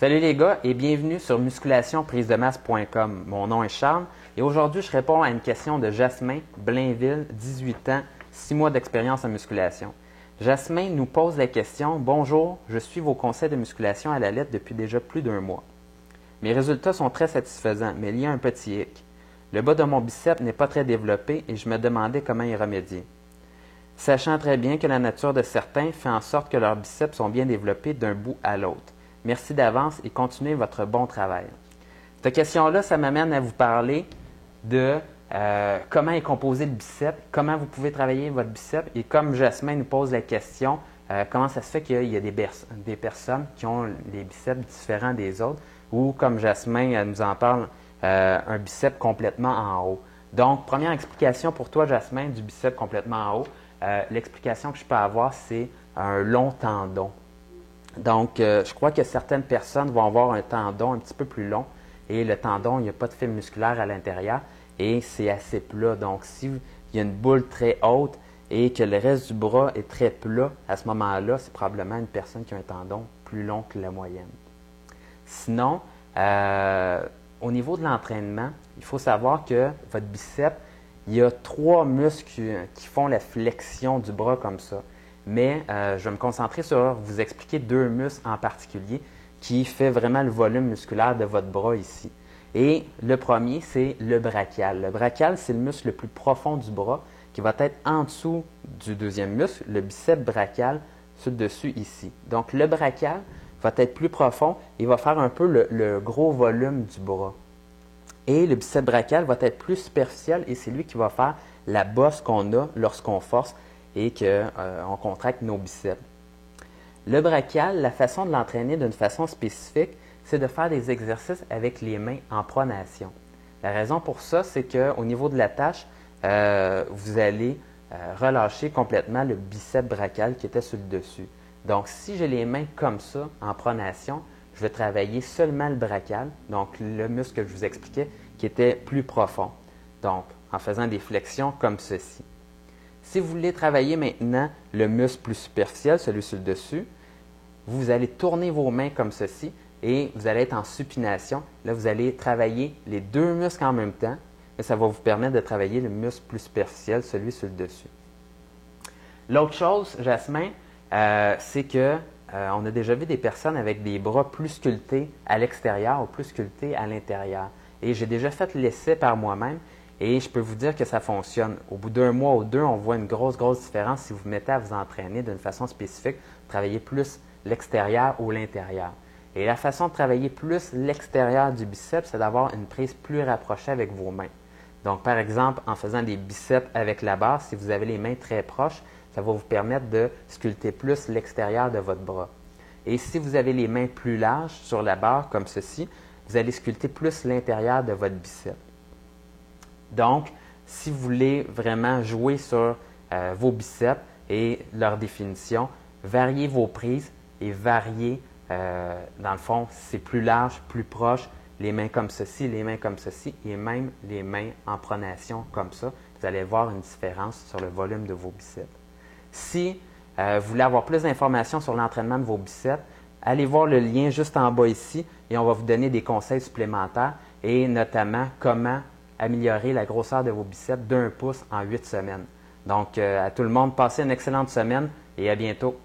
Salut les gars et bienvenue sur musculationprisemasse.com. Mon nom est Charles et aujourd'hui je réponds à une question de Jasmin Blainville, 18 ans, 6 mois d'expérience en musculation. Jasmin nous pose la question « Bonjour, je suis vos conseils de musculation à la lettre depuis déjà plus d'un mois. Mes résultats sont très satisfaisants, mais il y a un petit hic. Le bas de mon biceps n'est pas très développé et je me demandais comment y remédier. Sachant très bien que la nature de certains fait en sorte que leurs biceps sont bien développés d'un bout à l'autre. Merci d'avance et continuez votre bon travail. » Cette question-là, ça m'amène à vous parler de comment est composé le biceps, comment vous pouvez travailler votre biceps et comme Jasmin nous pose la question, comment ça se fait qu'il y a des personnes qui ont des biceps différents des autres ou comme Jasmin nous en parle, un biceps complètement en haut. Donc, première explication pour toi, Jasmin, du biceps complètement en haut. L'explication que je peux avoir, c'est un long tendon. Donc, je crois que certaines personnes vont avoir un tendon un petit peu plus long et le tendon, il n'y a pas de fil musculaire à l'intérieur et c'est assez plat. Donc, s'il y a une boule très haute et que le reste du bras est très plat, à ce moment-là, c'est probablement une personne qui a un tendon plus long que la moyenne. Sinon, au niveau de l'entraînement, il faut savoir que votre biceps, il y a 3 muscles qui font la flexion du bras comme ça. Mais je vais me concentrer sur vous expliquer 2 muscles en particulier qui fait vraiment le volume musculaire de votre bras ici. Et le premier, c'est le brachial. Le brachial, c'est le muscle le plus profond du bras qui va être en dessous du deuxième muscle, le biceps brachial, sur le dessus ici. Donc, le brachial va être plus profond et va faire un peu le gros volume du bras. Et le biceps brachial va être plus superficiel et c'est lui qui va faire la bosse qu'on a lorsqu'on force et qu'on contracte nos biceps. Le brachial, la façon de l'entraîner d'une façon spécifique, c'est de faire des exercices avec les mains en pronation. La raison pour ça, c'est qu'au niveau de la tâche, vous allez relâcher complètement le biceps brachial qui était sur le dessus. Donc, si j'ai les mains comme ça, en pronation, je vais travailler seulement le brachial, donc le muscle que je vous expliquais, qui était plus profond. Donc, en faisant des flexions comme ceci. Si vous voulez travailler maintenant le muscle plus superficiel, celui sur le dessus, vous allez tourner vos mains comme ceci et vous allez être en supination. Là, vous allez travailler les 2 muscles en même temps et ça va vous permettre de travailler le muscle plus superficiel, celui sur le dessus. L'autre chose, Jasmin, c'est que on a déjà vu des personnes avec des bras plus sculptés à l'extérieur ou plus sculptés à l'intérieur. Et j'ai déjà fait l'essai par moi-même. Et je peux vous dire que ça fonctionne. Au bout d'un mois ou 2, on voit une grosse différence si vous vous mettez à vous entraîner d'une façon spécifique, travailler plus l'extérieur ou l'intérieur. Et la façon de travailler plus l'extérieur du biceps, c'est d'avoir une prise plus rapprochée avec vos mains. Donc, par exemple, en faisant des biceps avec la barre, si vous avez les mains très proches, ça va vous permettre de sculpter plus l'extérieur de votre bras. Et si vous avez les mains plus larges sur la barre, comme ceci, vous allez sculpter plus l'intérieur de votre biceps. Donc, si vous voulez vraiment jouer sur vos biceps et leur définition, variez vos prises et variez, dans le fond, c'est plus large, plus proche, les mains comme ceci, les mains comme ceci et même les mains en pronation comme ça. Vous allez voir une différence sur le volume de vos biceps. Si vous voulez avoir plus d'informations sur l'entraînement de vos biceps, allez voir le lien juste en bas ici et on va vous donner des conseils supplémentaires et notamment comment améliorer la grosseur de vos biceps d'1 pouce en 8 semaines. Donc, à tout le monde, passez une excellente semaine et à bientôt.